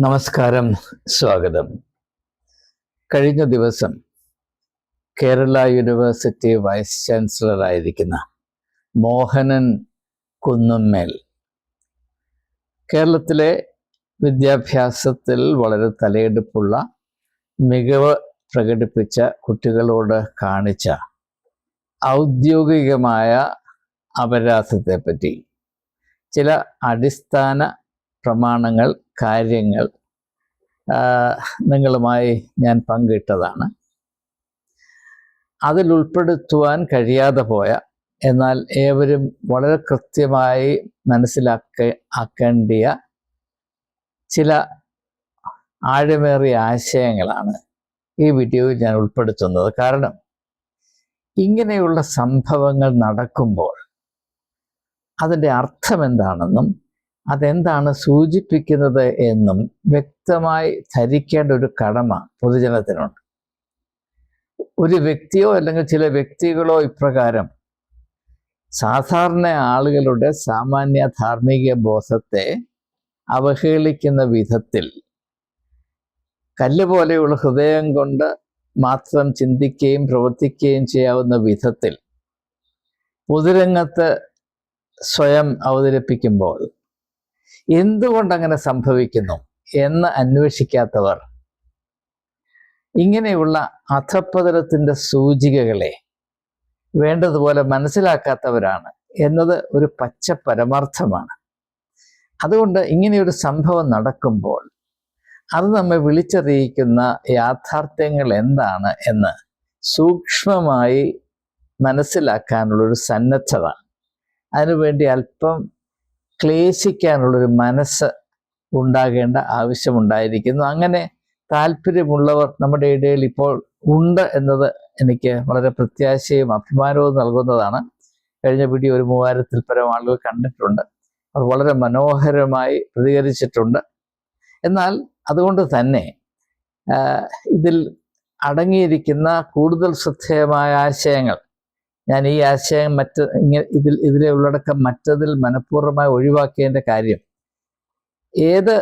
നമസ്കാരം, സ്വാഗതം. കഴിഞ്ഞ ദിവസം കേരള യൂണിവേഴ്സിറ്റി വൈസ് ചാൻസലർ ആയിരിക്കുന്ന മോഹനൻ കുന്നുമ്മേൽ കേരളത്തിലെ വിദ്യാഭ്യാസത്തിൽ വളരെ തലയെടുപ്പുള്ള മികവ് പ്രകടിപ്പിച്ച കുട്ടികളോട് കാണിച്ച ഔദ്യോഗികമായ അപരാധത്തെപ്പറ്റി ചില അടിസ്ഥാന പ്രമാണങ്ങൾ, കാര്യങ്ങൾ നിങ്ങളുമായി ഞാൻ പങ്കിട്ടതാണ്. അതിൽ ഉൾപ്പെടുത്തുവാൻ കഴിയാതെ പോയ, എന്നാൽ ഏവരും വളരെ കൃത്യമായി മനസ്സിലാക്കേണ്ടിയ ചില ആഴമേറിയ ആശയങ്ങളാണ് ഈ വീഡിയോയിൽ ഞാൻ ഉൾപ്പെടുത്തുന്നത്. കാരണം ഇങ്ങനെയുള്ള സംഭവങ്ങൾ നടക്കുമ്പോൾ അതിൻ്റെ അർത്ഥം എന്താണെന്നും അതെന്താണ് സൂചിപ്പിക്കുന്നത് എന്നും വ്യക്തമായി ധരിക്കേണ്ട ഒരു കടമ പൊതുജനത്തിനുണ്ട്. ഒരു വ്യക്തിയോ അല്ലെങ്കിൽ ചില വ്യക്തികളോ ഇപ്രകാരം സാധാരണ ആളുകളുടെ സാമാന്യ ധാർമ്മിക ബോധത്തെ അവഹേളിക്കുന്ന വിധത്തിൽ, കല്ല് പോലെയുള്ള ഹൃദയം കൊണ്ട് മാത്രം ചിന്തിക്കുകയും പ്രവർത്തിക്കുകയും ചെയ്യാവുന്ന വിധത്തിൽ പൊതുരംഗത്ത് സ്വയം അവതരിപ്പിക്കുമ്പോൾ എന്തുകൊണ്ടങ്ങനെ സംഭവിക്കുന്നു എന്ന് അന്വേഷിക്കാത്തവർ ഇങ്ങനെയുള്ള അധപ്പതനത്തിൻ്റെ സൂചികകളെ വേണ്ടതുപോലെ മനസ്സിലാക്കാത്തവരാണ് എന്നത് ഒരു പച്ച പരമാർത്ഥമാണ്. അതുകൊണ്ട് ഇങ്ങനെയൊരു സംഭവം നടക്കുമ്പോൾ അത് നമ്മെ വിളിച്ചറിയിക്കുന്ന യാഥാർത്ഥ്യങ്ങൾ എന്താണ് എന്ന് സൂക്ഷ്മമായി മനസ്സിലാക്കാനുള്ളൊരു സന്നദ്ധത, അതിനുവേണ്ടി അല്പം ക്ലേശിക്കാനുള്ളൊരു മനസ്സ് ഉണ്ടാകേണ്ട ആവശ്യമുണ്ടായിരിക്കുന്നു. അങ്ങനെ താല്പര്യമുള്ളവർ നമ്മുടെ ഇടയിൽ ഇപ്പോൾ ഉണ്ട് എന്നത് എനിക്ക് വളരെ പ്രത്യാശയും അഭിമാനവും നൽകുന്നതാണ്. കഴിഞ്ഞ വീഡിയോ 3000-ൽ പരം ആളുകൾ കണ്ടിട്ടുണ്ട്. അവർ വളരെ മനോഹരമായി പ്രതികരിച്ചിട്ടുണ്ട്. എന്നാൽ അതുകൊണ്ട് തന്നെ ഇതിൽ അടങ്ങിയിരിക്കുന്ന കൂടുതൽ ശ്രദ്ധേയമായ ആശയങ്ങൾ, ഞാൻ ഈ ആശയം ഇതിലെ ഉള്ളടക്കം മറ്റതിൽ മനഃപൂർവ്വമായി ഒഴിവാക്കിയതിൻ്റെ കാര്യം, ഏത്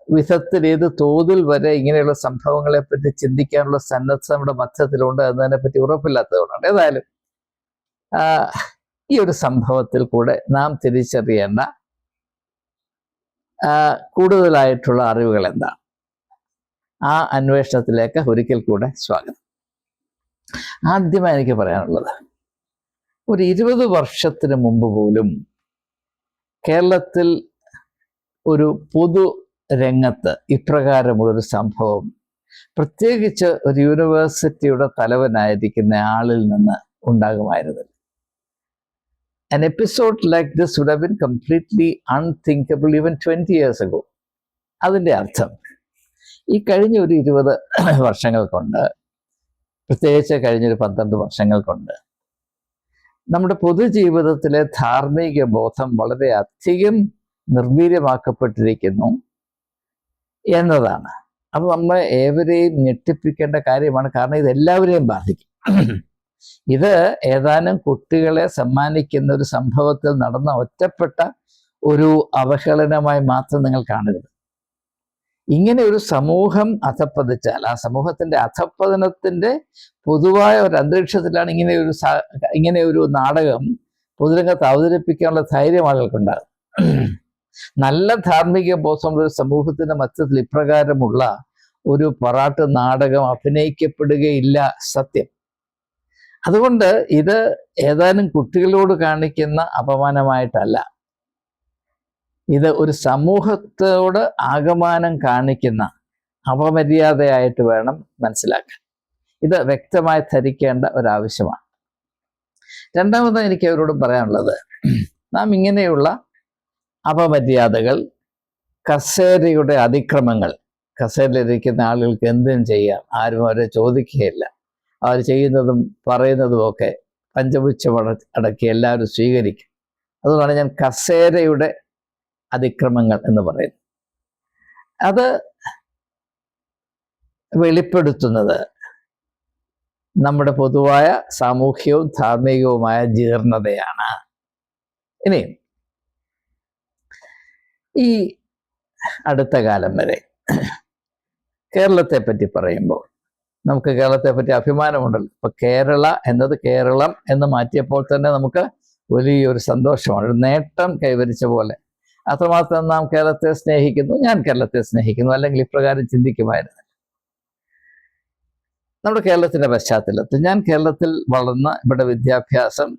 വിധത്തിൽ ഏത് തോതിൽ വരെ ഇങ്ങനെയുള്ള സംഭവങ്ങളെപ്പറ്റി ചിന്തിക്കാനുള്ള സന്നദ്ധത നമ്മുടെ മധ്യത്തിലുണ്ട് എന്നതിനെപ്പറ്റി ഉറപ്പില്ലാത്തതുകൊണ്ടാണ്. ഏതായാലും ഈ ഒരു സംഭവത്തിൽ കൂടെ നാം തിരിച്ചറിയേണ്ട കൂടുതലായിട്ടുള്ള അറിവുകൾ എന്താണ്, ആ അന്വേഷണത്തിലേക്ക് ഒരിക്കൽ കൂടെ സ്വാഗതം. ആദ്യമായി എനിക്ക് പറയാനുള്ളത്, ഒരു 20 വർഷത്തിന് മുമ്പ് പോലും കേരളത്തിൽ ഒരു പൊതു രംഗത്ത് ഇപ്രകാരമുള്ളൊരു സംഭവം, പ്രത്യേകിച്ച് ഒരു യൂണിവേഴ്സിറ്റിയുടെ തലവനായിരിക്കുന്ന ആളിൽ നിന്ന് ഉണ്ടാകുമായിരുന്നില്ല. An episode like this would have been completely unthinkable even 20 years ago. അതിൻ്റെ അർത്ഥം ഈ കഴിഞ്ഞ ഒരു 20 വർഷങ്ങൾ കൊണ്ട്, പ്രത്യേകിച്ച് കഴിഞ്ഞൊരു 12 വർഷങ്ങൾ കൊണ്ട് നമ്മുടെ പൊതുജീവിതത്തിലെ ധാർമ്മിക ബോധം വളരെ അധികം നിർവീര്യമാക്കപ്പെട്ടിരിക്കുന്നു എന്നതാണ്. അത് നമ്മളെ ഏവരെയും ഞെട്ടിപ്പിക്കേണ്ട കാര്യമാണ്. കാരണം ഇത് എല്ലാവരെയും ബാധിക്കും. ഇത് ഏതാനും കുട്ടികളെ സമ്മാനിക്കുന്ന ഒരു സംഭവത്തിൽ നടന്ന ഒറ്റപ്പെട്ട ഒരു അവഹേളനമായി മാത്രം നിങ്ങൾ കാണരുത്. ഇങ്ങനെ ഒരു സമൂഹം അധപ്പതിച്ചാൽ ആ സമൂഹത്തിന്റെ അധപ്പതനത്തിന്റെ പൊതുവായ ഒരു അന്തരീക്ഷത്തിലാണ് ഇങ്ങനെ ഒരു നാടകം പൊതുരംഗത്ത് അവതരിപ്പിക്കാനുള്ള ധൈര്യം ആളുകൾക്കുണ്ടാകും. നല്ല ധാർമ്മിക ബോധമുള്ള ഒരു സമൂഹത്തിന്റെ മധ്യത്തിൽ ഇപ്രകാരമുള്ള ഒരു പൊറാട്ട് നാടകം അഭിനയിക്കപ്പെടുകയില്ല, സത്യം. അതുകൊണ്ട് ഇത് ഏതാനും കുട്ടികളോട് കാണിക്കുന്ന അപമാനമായിട്ടല്ല, ഇത് ഒരു സമൂഹത്തോട് ആകമാനം കാണിക്കുന്ന അപമര്യാദയായിട്ട് വേണം മനസ്സിലാക്കാൻ. ഇത് വ്യക്തമായി ധരിക്കേണ്ട ഒരാവശ്യമാണ്. രണ്ടാമത് എനിക്ക് അവരോട് പറയാനുള്ളത്, നാം ഇങ്ങനെയുള്ള അപമര്യാദകൾ, കസേരയുടെ അതിക്രമങ്ങൾ, കസേരയിലിരിക്കുന്ന ആളുകൾക്ക് എന്തും ചെയ്യാം, ആരും അവരെ ചോദിക്കുകയില്ല, അവർ ചെയ്യുന്നതും പറയുന്നതുമൊക്കെ പഞ്ചപുച്ഛം അടക്കി എല്ലാവരും സ്വീകരിക്കും. അതുകൊണ്ടാണ് ഞാൻ കസേരയുടെ അതിക്രമങ്ങൾ എന്ന് പറയുന്നത്. അത് വെളിപ്പെടുത്തുന്നത് നമ്മുടെ പൊതുവായ സാമൂഹ്യവും ധാർമ്മികവുമായ ജീർണതയാണ്. ഇനി ഈ അടുത്ത കാലം വരെ കേരളത്തെ പറ്റി പറയുമ്പോൾ നമുക്ക് കേരളത്തെ പറ്റി അഭിമാനമുണ്ടല്ലോ. ഇപ്പൊ കേരള എന്നത് കേരളം എന്ന് മാറ്റിയപ്പോൾ തന്നെ നമുക്ക് വലിയൊരു സന്തോഷമാണ്, ഒരു നേട്ടം കൈവരിച്ച പോലെ. അത്രമാത്രം നാം കേരളത്തെ സ്നേഹിക്കുന്നു, ഞാൻ കേരളത്തെ സ്നേഹിക്കുന്നു, അല്ലെങ്കിൽ ഇപ്രകാരം ചിന്തിക്കുമായിരുന്നു. നമ്മുടെ കേരളത്തിന്റെ പശ്ചാത്തലത്തിൽ ഞാൻ കേരളത്തിൽ വളർന്ന, ഇവിടെ വിദ്യാഭ്യാസം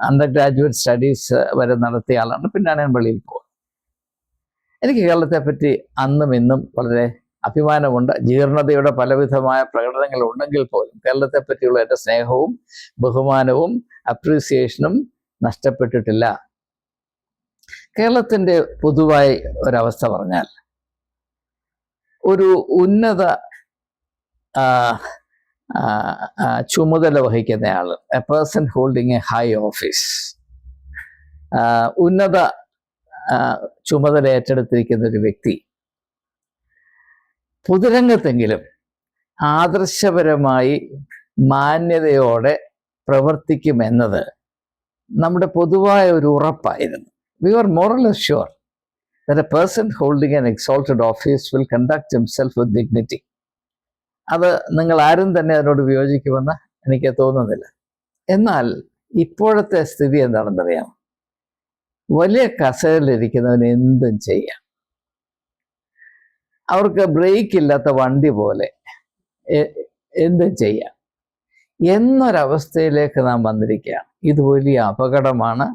അണ്ടർ ഗ്രാജുവേറ്റ് സ്റ്റഡീസ് വരെ നടത്തിയ ആളാണ്. പിന്നാണ് ഞാൻ വെളിയിൽ പോകുന്നത്. എനിക്ക് കേരളത്തെ പറ്റി അന്നും ഇന്നും വളരെ അഭിമാനമുണ്ട്. ജീർണതയുടെ പലവിധമായ പ്രകടനങ്ങൾ ഉണ്ടെങ്കിൽ പോലും കേരളത്തെ പറ്റിയുള്ള എൻ്റെ സ്നേഹവും ബഹുമാനവും അപ്രീസിയേഷനും നഷ്ടപ്പെട്ടിട്ടില്ല. കേരളത്തിൻ്റെ പൊതുവായി ഒരവസ്ഥ പറഞ്ഞാൽ, ഒരു ഉന്നത ചുമതല വഹിക്കുന്നയാൾ, a person holding a high office, ഉന്നത ചുമതല ഏറ്റെടുത്തിരിക്കുന്ന ഒരു വ്യക്തി പൊതുരംഗത്തെങ്കിലും ആദർശപരമായി മാന്യതയോടെ പ്രവർത്തിക്കുമെന്നത് നമ്മുടെ പൊതുവായ ഒരു ഉറപ്പായിരുന്നു. We were more or less sure that a person holding an exalted office will conduct himself with dignity. അത് നിങ്ങൾ ആരും തന്നെ അതിനോട് വിയോജിക്കുമെന്ന് എനിക്ക് തോന്നുന്നില്ല. എന്നാൽ ഇപ്പോഴത്തെ സ്ഥിതി എന്താണെന്നറിയാം. വലിയ കസേരയിലിരിക്കുന്നവന് എന്തും ചെയ്യാം. അവർക്ക് ബ്രേക്ക് ഇല്ലാത്ത വണ്ടി പോലെ എന്തും ചെയ്യാം എന്നൊരവസ്ഥയിലേക്ക് നാം വന്നിരിക്കുകയാണ്. ഇത് വലിയ അപകടമാണ്.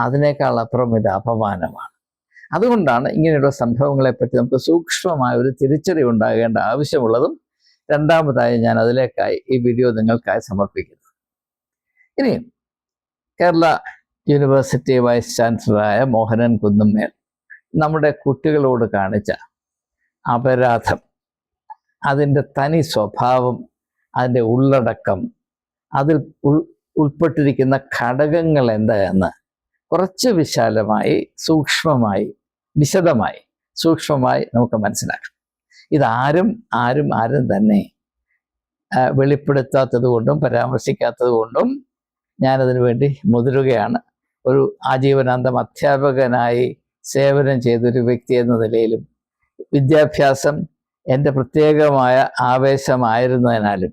അതിനേക്കാൾ അപ്പുറം ഇത് അപമാനമാണ്. അതുകൊണ്ടാണ് ഇങ്ങനെയുള്ള സംഭവങ്ങളെപ്പറ്റി നമുക്ക് സൂക്ഷ്മമായ ഒരു തിരിച്ചറിവ് ഉണ്ടാകേണ്ട ആവശ്യമുള്ളതും. രണ്ടാമതായി ഞാൻ അതിലേക്കായി ഈ വീഡിയോ നിങ്ങൾക്കായി സമർപ്പിക്കുന്നത്. ഇനി കേരള യൂണിവേഴ്സിറ്റി വൈസ് ചാൻസലറായ മോഹനൻ കുന്നുമ്മേൽ നമ്മുടെ കുട്ടികളോട് കാണിച്ച അപരാധം, അതിൻ്റെ തനി സ്വഭാവം, അതിൻ്റെ ഉള്ളടക്കം, അതിൽ ഉൾപ്പെട്ടിരിക്കുന്ന ഘടകങ്ങൾ എന്താണെന്ന് കുറച്ച് വിശാലമായി, സൂക്ഷ്മമായി നമുക്ക് മനസ്സിലാക്കാം. ഇതാരും തന്നെ വെളിപ്പെടുത്താത്തത് കൊണ്ടും പരാമർശിക്കാത്തത് കൊണ്ടും ഞാനതിനു വേണ്ടി മുതിരുകയാണ്. ഒരു ആജീവനാന്തം അധ്യാപകനായി സേവനം ചെയ്തൊരു വ്യക്തി എന്ന നിലയിലും വിദ്യാഭ്യാസം എൻ്റെ പ്രത്യേകമായ ആവേശമായിരുന്നതിനാലും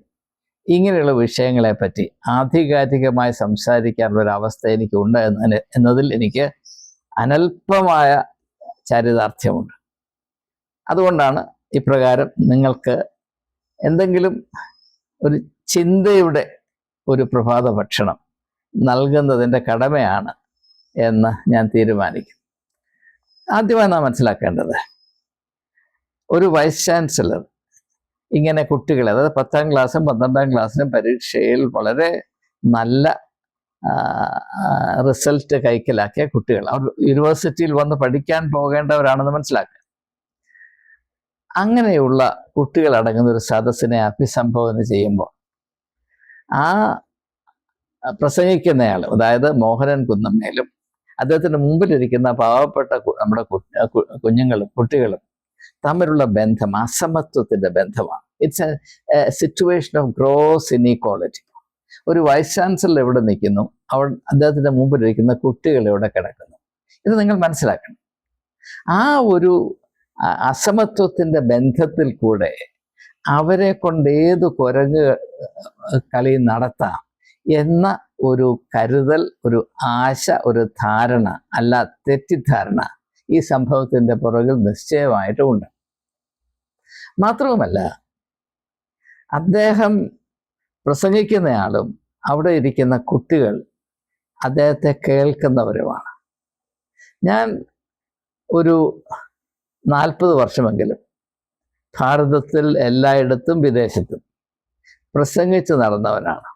ഇങ്ങനെയുള്ള വിഷയങ്ങളെപ്പറ്റി ആധികാരികമായി സംസാരിക്കാനുള്ള ഒരു അവസ്ഥ എനിക്കുണ്ട് എന്നതിൽ എനിക്ക് അനൽപമായ ചരിതാർത്ഥ്യമുണ്ട്. അതുകൊണ്ടാണ് ഇപ്രകാരം നിങ്ങൾക്ക് എന്തെങ്കിലും ഒരു ചിന്തയുടെ ഒരു പ്രഭാത ഭക്ഷണം നൽകുന്നതിൻ്റെ കടമയാണ് എന്ന് ഞാൻ തീരുമാനിക്കും. ആദ്യമായി നാം മനസ്സിലാക്കേണ്ടത്, ഒരു വൈസ് ചാൻസലർ ഇങ്ങനെ കുട്ടികളെ, അതായത് 10ാം ക്ലാസ്സും 12ാം ക്ലാസ്സിനും പരീക്ഷയിൽ വളരെ നല്ല റിസൾട്ട് കൈക്കലാക്കിയ കുട്ടികൾ, അവർ യൂണിവേഴ്സിറ്റിയിൽ വന്ന് പഠിക്കാൻ പോകേണ്ടവരാണെന്ന് മനസ്സിലാക്കുക. അങ്ങനെയുള്ള കുട്ടികൾ അടങ്ങുന്ന ഒരു സദസ്സിനെ അഭിസംബോധന ചെയ്യുമ്പോൾ ആ പ്രസംഗിക്കുന്നയാൾ, അതായത് മോഹനൻ കുന്നമ്മേലും അദ്ദേഹത്തിന് മുമ്പിലിരിക്കുന്ന പാവപ്പെട്ട നമ്മുടെ കുട്ടികളും തമ്മിലുള്ള ബന്ധം അസമത്വത്തിന്റെ ബന്ധമാണ്. It's a situation of gross inequality. ഒരു വൈസ് ചാൻസലർ എവിടെ നിൽക്കുന്നു, അദ്ദേഹത്തിന്റെ മുമ്പിലിരിക്കുന്ന കുട്ടികൾ എവിടെ കിടക്കുന്നു, ഇത് നിങ്ങൾ മനസ്സിലാക്കണം. ആ ഒരു അസമത്വത്തിന്റെ ബന്ധത്തിൽ കൂടെ അവരെ കൊണ്ട് ഏത് കുരങ്ങ് കളി നടത്താം എന്ന ഒരു കരുതൽ, ഒരു ആശ, ഒരു ധാരണ, അല്ല തെറ്റിദ്ധാരണ ഈ സംഭവത്തിന്റെ പുറകിൽ നിശ്ചയമായിട്ടും ഉണ്ട്. മാത്രവുമല്ല, അദ്ദേഹം പ്രസംഗിക്കുന്നയാളും അവിടെ ഇരിക്കുന്ന കുട്ടികൾ അദ്ദേഹത്തെ കേൾക്കുന്നവരുമാണ്. ഞാൻ ഒരു 40 വർഷമെങ്കിലും ഭാരതത്തിൽ എല്ലായിടത്തും വിദേശത്തും പ്രസംഗിച്ച് നടന്നവനാണ്.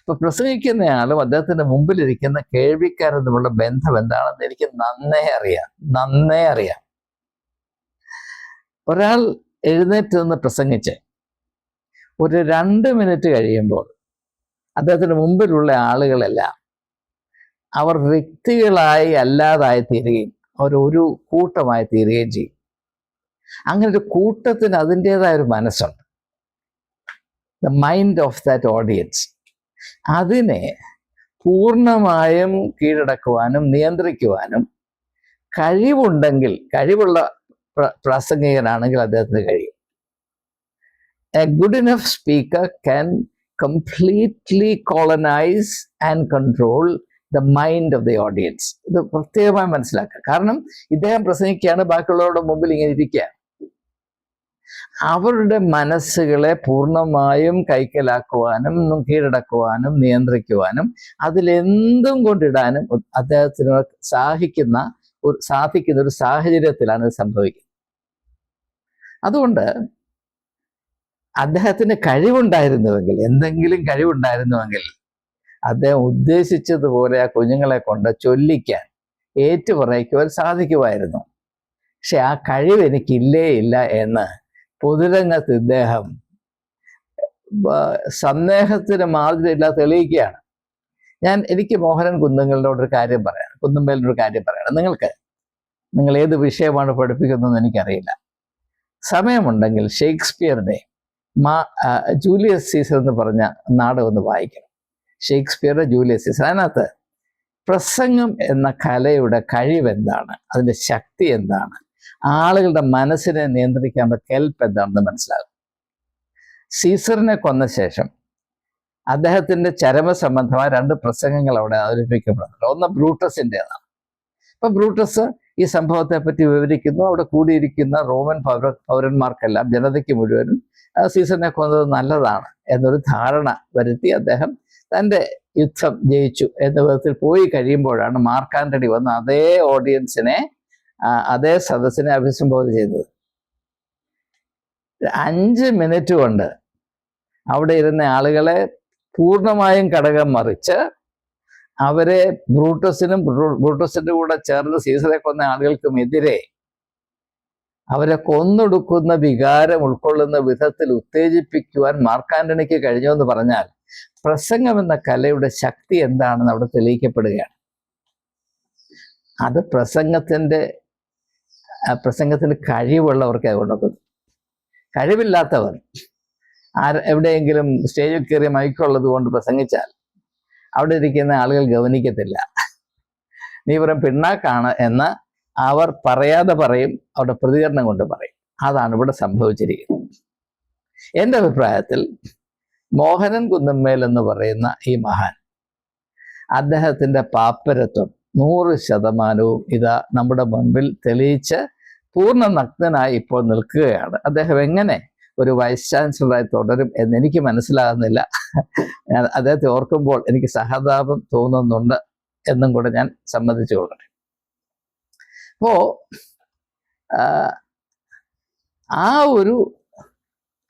അപ്പൊ പ്രസംഗിക്കുന്നയാളും അദ്ദേഹത്തിന്റെ മുമ്പിലിരിക്കുന്ന കേൾവിക്കാരും തമ്മിലുള്ള ബന്ധം എന്താണെന്ന് എനിക്ക് നന്നേ അറിയാം. ഒരാൾ എഴുന്നേറ്റ് നിന്ന് പ്രസംഗിച്ച് ഒരു 2 മിനിറ്റ് കഴിയുമ്പോൾ അദ്ദേഹത്തിന് മുമ്പിലുള്ള ആളുകളെല്ലാം അവർ വ്യക്തികളായി അല്ലാതായി തീരുകയും അവരൊരു കൂട്ടമായി തീരുകയും ചെയ്യും. അങ്ങനെ ഒരു കൂട്ടത്തിന് അതിൻ്റെതായ ഒരു മനസ്സുണ്ട്, the mind of that audience. അതിനെ പൂർണ്ണമായും കീഴടക്കുവാനും നിയന്ത്രിക്കുവാനും കഴിവുള്ള പ്രാസംഗികനാണെങ്കിൽ അദ്ദേഹത്തിന് കഴിയും. A good enough speaker can completely colonise and control the mind of the audience. ഇത് പ്രത്യേകമായി മനസ്സിലാക്കുക. കാരണം ഇദ്ദേഹം പ്രസംഗിക്കുകയാണ്, ബാക്കിയുള്ളവരുടെ മുമ്പിൽ ഇങ്ങനെ ഇരിക്കുക. അവരുടെ മനസ്സുകളെ പൂർണ്ണമായും കൈക്കലാക്കുവാനും കീഴടക്കുവാനും നിയന്ത്രിക്കുവാനും അതിലെന്തും കൊണ്ടിടാനും അദ്ദേഹത്തിന് സാധിക്കുന്ന ഒരു സാഹചര്യത്തിലാണ് ഇത് സംഭവിക്കുന്നത്. അതുകൊണ്ട് അദ്ദേഹത്തിന് കഴിവുണ്ടായിരുന്നുവെങ്കിൽ, എന്തെങ്കിലും കഴിവുണ്ടായിരുന്നുവെങ്കിൽ അദ്ദേഹം ഉദ്ദേശിച്ചതുപോലെ ആ കുഞ്ഞുങ്ങളെ കൊണ്ട് ചൊല്ലിക്കാൻ, ഏറ്റുപറയിക്കുവാൻ സാധിക്കുമായിരുന്നു. പക്ഷെ ആ കഴിവ് എനിക്കില്ലേ ഇല്ല എന്ന് പൊതുരംഗത്ത് ഇദ്ദേഹം സന്ദേഹത്തിന് മാതൃകയില്ല തെളിയിക്കുകയാണ്. എനിക്ക് മോഹനൻ കുന്നുമ്മേലിനോടൊരു കാര്യം പറയണം. നിങ്ങൾ ഏത് വിഷയമാണ് പഠിപ്പിക്കുന്നതെന്ന് എനിക്കറിയില്ല. സമയമുണ്ടെങ്കിൽ ഷേക്സ്പിയറുടെ ജൂലിയസ് സീസർ എന്ന് പറഞ്ഞ നാടകം ഒന്ന് വായിക്കണം. ഷേക്സ്പിയറുടെ ജൂലിയസ് സീസർ. അതിനകത്ത് പ്രസംഗം എന്ന കലയുടെ കഴിവെന്താണ്, അതിൻ്റെ ശക്തി എന്താണ്, ആളുകളുടെ മനസ്സിനെ നിയന്ത്രിക്കാനുള്ള കെൽപ്പ് എന്താണെന്ന് മനസ്സിലാകും. സീസറിനെ കൊന്ന ശേഷം അദ്ദേഹത്തിൻ്റെ ചരമസംബന്ധമായ 2 പ്രസംഗങ്ങൾ അവിടെ അവതരിപ്പിക്കപ്പെടുന്നുണ്ട്. ഒന്ന് ബ്രൂട്ടസിൻ്റെതാണ്. അപ്പൊ ബ്രൂട്ടസ് ഈ സംഭവത്തെ പറ്റി വിവരിക്കുന്നു. അവിടെ കൂടിയിരിക്കുന്ന റോമൻ പൗരന്മാർക്കെല്ലാം, ജനതയ്ക്ക് മുഴുവനും സീസറിനെ കൊന്നത് നല്ലതാണ് എന്നൊരു ധാരണ വരുത്തി അദ്ദേഹം തൻ്റെ യുദ്ധം ജയിച്ചു എന്ന വിധത്തിൽ പോയി കഴിയുമ്പോഴാണ് മാർക്ക് ആന്റണി വന്ന് അതേ ഓഡിയൻസിനെ, അതേ സദസ്സിനെ അഭിസംബോധന ചെയ്തത്. 5 മിനിറ്റ് കൊണ്ട് അവിടെ ഇരുന്ന ആളുകളെ പൂർണ്ണമായും കടകം മറിച്ച് അവരെ ബ്രൂട്ടസിന്റെ കൂടെ ചേർന്ന് സീസറെ കൊന്ന ആളുകൾക്കും എതിരെ അവരെ കൊന്നൊടുക്കുന്ന വികാരം ഉൾക്കൊള്ളുന്ന വിധത്തിൽ ഉത്തേജിപ്പിക്കുവാൻ മാർക്ക് ആന്റണിക്ക് കഴിഞ്ഞു എന്ന് പറഞ്ഞാൽ പ്രസംഗം എന്ന കലയുടെ ശക്തി എന്താണെന്ന് അവിടെ തെളിയിക്കപ്പെടുകയാണ്. അത് പ്രസംഗത്തിന് കഴിവുള്ളവർക്ക് കൊണ്ടുവന്നത്. കഴിവില്ലാത്തവർ എവിടെയെങ്കിലും സ്റ്റേജിൽ കയറി മൈക്കുള്ളത് കൊണ്ട് പ്രസംഗിച്ചാൽ അവിടെ ഇരിക്കുന്ന ആളുകൾ ഗവനിക്കത്തില്ല. നീ വെറും പിണ്ണാക്കാണ് എന്ന് അവർ പറയാതെ പറയും, അവരുടെ പ്രതികരണം കൊണ്ട് പറയും. അതാണ് ഇവിടെ സംഭവിച്ചിരിക്കുന്നത്. എൻ്റെ അഭിപ്രായത്തിൽ മോഹനൻ കുന്നുമ്മേൽ എന്ന് പറയുന്ന ഈ മഹാൻ, അദ്ദേഹത്തിൻ്റെ പാപ്പരത്വം 100% ഇതാ നമ്മുടെ മുൻപിൽ തെളിയിച്ച് പൂർണ്ണ നഗ്നനായി ഇപ്പോൾ നിൽക്കുകയാണ്. അദ്ദേഹം എങ്ങനെ ഒരു വൈസ് ചാൻസലറായി തുടരും എന്ന് എനിക്ക് മനസ്സിലാകുന്നില്ല. അദ്ദേഹത്തെ ഓർക്കുമ്പോൾ എനിക്ക് സഹതാപം തോന്നുന്നുണ്ട് എന്നും കൂടെ ഞാൻ സമ്മതിച്ചു കൊള്ളട്ടെ. അപ്പോ ആ ഒരു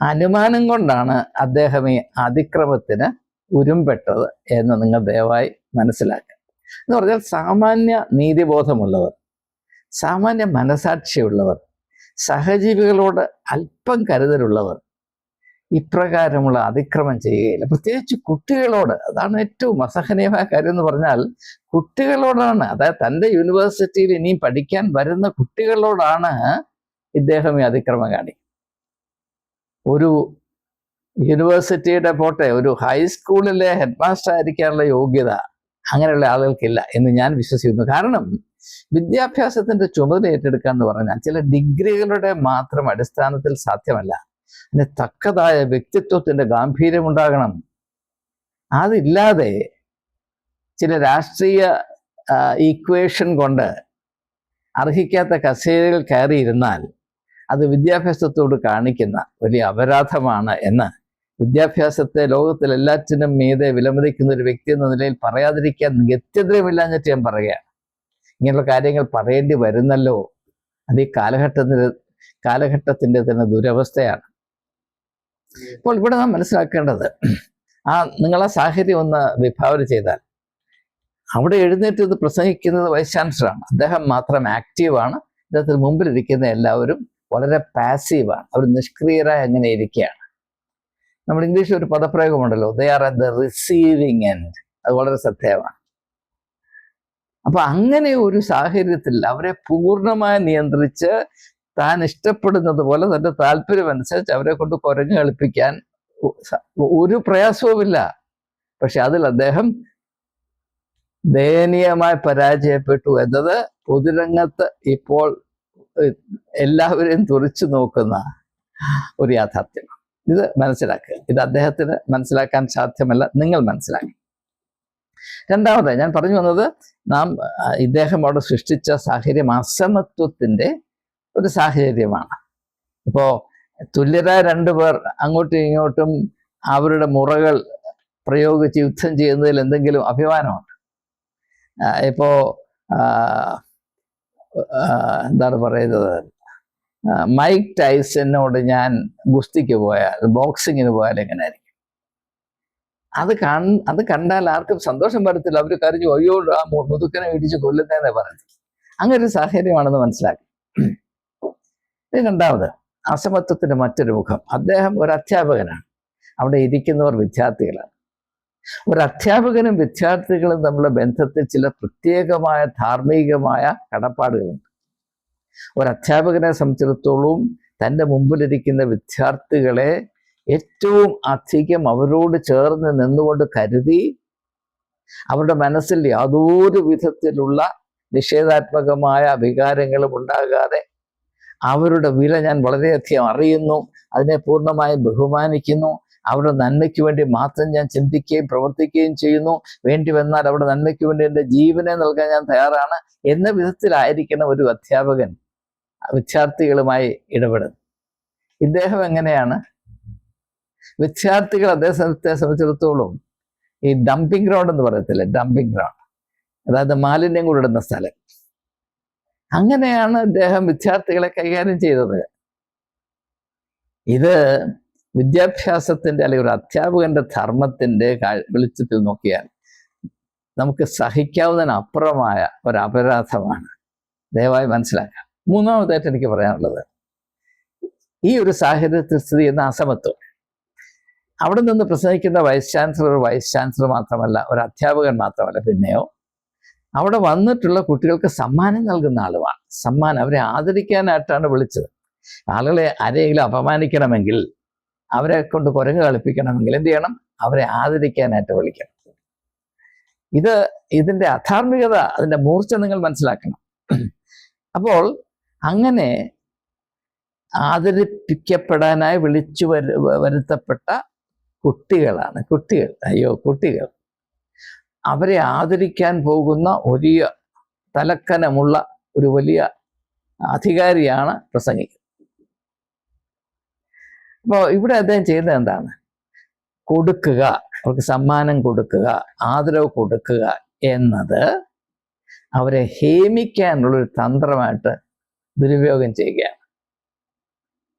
അനുമാനം കൊണ്ടാണ് അദ്ദേഹം ഈ അതിക്രമത്തിന് ഉരുമ്പെട്ടത് എന്ന് നിങ്ങൾ ദയവായി മനസ്സിലാക്കുക. എന്ന് പറഞ്ഞാൽ സാമാന്യ നീതിബോധമുള്ളവർ, സാമാന്യ മനസാക്ഷിയുള്ളവർ, സഹജീവികളോട് അല്പം കരുതലുള്ളവർ ഇപ്രകാരമുള്ള അതിക്രമം ചെയ്യുകയില്ല. പ്രത്യേകിച്ച് കുട്ടികളോട്. അതാണ് ഏറ്റവും അസഹനീയമായ കാര്യം എന്ന് പറഞ്ഞാൽ കുട്ടികളോടാണ്. അതായത് തൻ്റെ യൂണിവേഴ്സിറ്റിയിൽ ഇനിയും പഠിക്കാൻ വരുന്ന കുട്ടികളോടാണ് ഇദ്ദേഹം ഈ അതിക്രമം കാണിക്കുന്നത്. ഒരു യൂണിവേഴ്സിറ്റിയുടെ പോട്ടെ, ഒരു ഹൈസ്കൂളിലെ ഹെഡ് മാസ്റ്റർ ആയിരിക്കാനുള്ള യോഗ്യത അങ്ങനെയുള്ള ആളുകൾക്കില്ല എന്ന് ഞാൻ വിശ്വസിക്കുന്നു. കാരണം വിദ്യാഭ്യാസത്തിന്റെ ചുമതല ഏറ്റെടുക്കുക എന്ന് പറഞ്ഞാൽ ചില ഡിഗ്രികളുടെ മാത്രം അടിസ്ഥാനത്തിൽ സാധ്യമല്ല. അതിന് തക്കതായ വ്യക്തിത്വത്തിന്റെ ഗാംഭീര്യം ഉണ്ടാകണം. അതില്ലാതെ ചില രാഷ്ട്രീയ ഈക്വേഷൻ കൊണ്ട് അർഹിക്കാത്ത കസേരകൾ കയറിയിരുന്നാൽ അത് വിദ്യാഭ്യാസത്തോട് കാണിക്കുന്ന വലിയ അപരാധമാണ് എന്ന് വിദ്യാഭ്യാസത്തെ ലോകത്തിൽ എല്ലാറ്റിനും മീതെ വിലമതിക്കുന്ന ഒരു വ്യക്തി എന്ന നിലയിൽ പറയാതിരിക്കാൻ ഗത്യന്തരമില്ലാഞ്ഞിട്ട് ഞാൻ പറയുകയാണ്. ഇങ്ങനെയുള്ള കാര്യങ്ങൾ പറയേണ്ടി വരുന്നല്ലോ. അത് ഈ കാലഘട്ടത്തിൻ്റെ തന്നെ ദുരവസ്ഥയാണ്. അപ്പോൾ ഇവിടെ നാം മനസ്സിലാക്കേണ്ടത്, നിങ്ങൾ ആ സാഹചര്യം ഒന്ന് വിഭാവന ചെയ്താൽ അവിടെ എഴുന്നേറ്റ് ഇത് പ്രസംഗിക്കുന്നത് വൈസ് ചാൻസലറാണ്. അദ്ദേഹം മാത്രം ആക്റ്റീവാണ്. അദ്ദേഹത്തിന് മുമ്പിലിരിക്കുന്ന എല്ലാവരും വളരെ പാസീവാണ്. അവർ നിഷ്ക്രിയരായി അങ്ങനെ ഇരിക്കുകയാണ്. നമ്മൾ ഇംഗ്ലീഷിൽ ഒരു പദപ്രയോഗമുണ്ടല്ലോ, they are at the receiving end. അത് വളരെ ശ്രദ്ധേയമാണ്. അപ്പൊ അങ്ങനെ ഒരു സാഹചര്യത്തിൽ അവരെ പൂർണ്ണമായി നിയന്ത്രിച്ച് താൻ ഇഷ്ടപ്പെടുന്നത് പോലെ തൻ്റെ താല്പര്യമനുസരിച്ച് അവരെ കൊണ്ട് കുരങ്ങ് കളിപ്പിക്കാൻ ഒരു പ്രയാസവുമില്ല. പക്ഷെ അതിൽ അദ്ദേഹം ദയനീയമായി പരാജയപ്പെട്ടു എന്നത് പൊതുരംഗത്ത് ഇപ്പോൾ എല്ലാവരെയും തുറിച്ചു നോക്കുന്ന ഒരു യാഥാർത്ഥ്യമാണ്. ഇത് മനസ്സിലാക്കുക. ഇത് അദ്ദേഹത്തിന് മനസ്സിലാക്കാൻ സാധ്യമല്ല, നിങ്ങൾ മനസ്സിലാക്കി. രണ്ടാമത് ഞാൻ പറഞ്ഞു വന്നത്, ഇദ്ദേഹം അവിടെ സൃഷ്ടിച്ച സാഹചര്യം അസമത്വത്തിന്റെ ഒരു സാഹചര്യമാണ്. ഇപ്പോ തുല്യരായ രണ്ടുപേർ അങ്ങോട്ടും ഇങ്ങോട്ടും അവരുടെ മുറകൾ പ്രയോഗിച്ച് യുദ്ധം ചെയ്യുന്നതിൽ എന്തെങ്കിലും അഭിമാനമുണ്ട്. ഇപ്പോ എന്താണ് പറയുന്നത്, മൈക്ക് ടൈസനോട് ഞാൻ ഗുസ്തിക്ക് പോയാൽ, ബോക്സിങ്ങിന് പോയാൽ എങ്ങനെയായിരിക്കും? അത് കണ്ടാൽ ആർക്കും സന്തോഷം വരത്തില്ല. അവർ കരഞ്ഞു, അയ്യോ ആ മുതുക്കനെ ഇടിച്ച് കൊല്ലുന്നതെന്നേ പറയുന്നത്. അങ്ങനെ ഒരു സാഹചര്യമാണെന്ന് മനസ്സിലാക്കി. രണ്ടാമത്, അസമത്വത്തിന്റെ മറ്റൊരു മുഖം. അദ്ദേഹം ഒരു അധ്യാപകനാണ്, അവിടെ ഇരിക്കുന്നവർ വിദ്യാർത്ഥികളാണ്. ഒരു അധ്യാപകനും വിദ്യാർത്ഥികളും തമ്മിലുള്ള ബന്ധത്തിൽ ചില പ്രത്യേകമായ ധാർമ്മികമായ കടപ്പാടുകളുണ്ട്. ഒരു അധ്യാപകനെ സംബന്ധിച്ചിടത്തോളം തൻ്റെ മുമ്പിലിരിക്കുന്ന വിദ്യാർത്ഥികളെ ഏറ്റവും അധികം അവരോട് ചേർന്ന് നിന്നുകൊണ്ട് കരുതി, അവരുടെ മനസ്സിൽ യാതൊരു വിധത്തിലുള്ള നിഷേധാത്മകമായ വികാരങ്ങളും ഉണ്ടാകാതെ അവരുടെ വില ഞാൻ വളരെയധികം അറിയുന്നു, അതിനെ പൂർണ്ണമായും ബഹുമാനിക്കുന്നു, അവരുടെ നന്മയ്ക്ക് വേണ്ടി മാത്രം ഞാൻ ചിന്തിക്കുകയും പ്രവർത്തിക്കുകയും ചെയ്യുന്നു, വേണ്ടി വന്നാൽ അവരുടെ നന്മയ്ക്ക് വേണ്ടി എൻ്റെ ജീവനെ നൽകാൻ ഞാൻ തയ്യാറാണ് എന്ന വിധത്തിലായിരിക്കണം ഒരു അധ്യാപകൻ വിദ്യാർത്ഥികളുമായി ഇടപെടുന്നത്. ഇദ്ദേഹം എങ്ങനെയാണ്? വിദ്യാർത്ഥികൾ അദ്ദേഹത്തെ സംബന്ധിച്ചിടത്തോളം ഈ ഡംപിംഗ് ഗ്രൗണ്ട് എന്ന് പറയത്തില്ലേ, ഡംപിംഗ് ഗ്രൗണ്ട്, അതായത് മാലിന്യം കൊണ്ടിടുന്ന സ്ഥലം, അങ്ങനെയാണ് അദ്ദേഹം വിദ്യാർത്ഥികളെ കൈകാര്യം ചെയ്തത്. ഇത് വിദ്യാഭ്യാസത്തിന്റെ അല്ലെങ്കിൽ ഒരു അധ്യാപകന്റെ ധർമ്മത്തിന്റെ വെളിച്ചത്തിൽ നോക്കിയാൽ നമുക്ക് സഹിക്കാവുന്നതിനപ്പുറമായ ഒരു അപരാധമാണ്. ദയവായി മനസ്സിലാക്കാം. മൂന്നാമതായിട്ട് എനിക്ക് പറയാനുള്ളത്, ഈ ഒരു സാഹചര്യത്തിൽ സ്ഥിതി ചെയ്യുന്ന അസമത്വം. അവിടെ നിന്ന് പ്രസംഗിക്കുന്ന വൈസ് ചാൻസലർ മാത്രമല്ല, ഒരു അധ്യാപകൻ മാത്രമല്ല, പിന്നെയോ അവിടെ വന്നിട്ടുള്ള കുട്ടികൾക്ക് സമ്മാനം നൽകുന്ന ആളുമാണ്. സമ്മാനം, അവരെ ആദരിക്കാനായിട്ടാണ് വിളിച്ചത്. ആളുകളെ ആരെങ്കിലും അപമാനിക്കണമെങ്കിൽ, അവരെ കൊണ്ട് കുരങ്ങ് കളിപ്പിക്കണമെങ്കിൽ എന്ത് ചെയ്യണം? അവരെ ആദരിക്കാനായിട്ട് വിളിക്കണം. ഇതിന്റെ അധാർമികത, അതിന്റെ മൂർച്ച നിങ്ങൾ മനസ്സിലാക്കണം. അപ്പോൾ അങ്ങനെ ആദരിപ്പിക്കപ്പെടാനായി വിളിച്ചു വരുത്തപ്പെട്ട കുട്ടികളാണ് കുട്ടികൾ. അവരെ ആദരിക്കാൻ പോകുന്ന വലിയ തലക്കനമുള്ള ഒരു വലിയ അധികാരിയാണ് പ്രസംഗിക്കുന്നത്. അപ്പോൾ ഇവിടെ അദ്ദേഹം ചെയ്യുന്നത് എന്താണ്? കൊടുക്കുക, അവർക്ക് സമ്മാനം കൊടുക്കുക, ആദരവ് കൊടുക്കുക എന്നത് അവരെ ഹേമിക്കാനുള്ളൊരു തന്ത്രമായിട്ട് ദുരുപയോഗം ചെയ്യുകയാണ്.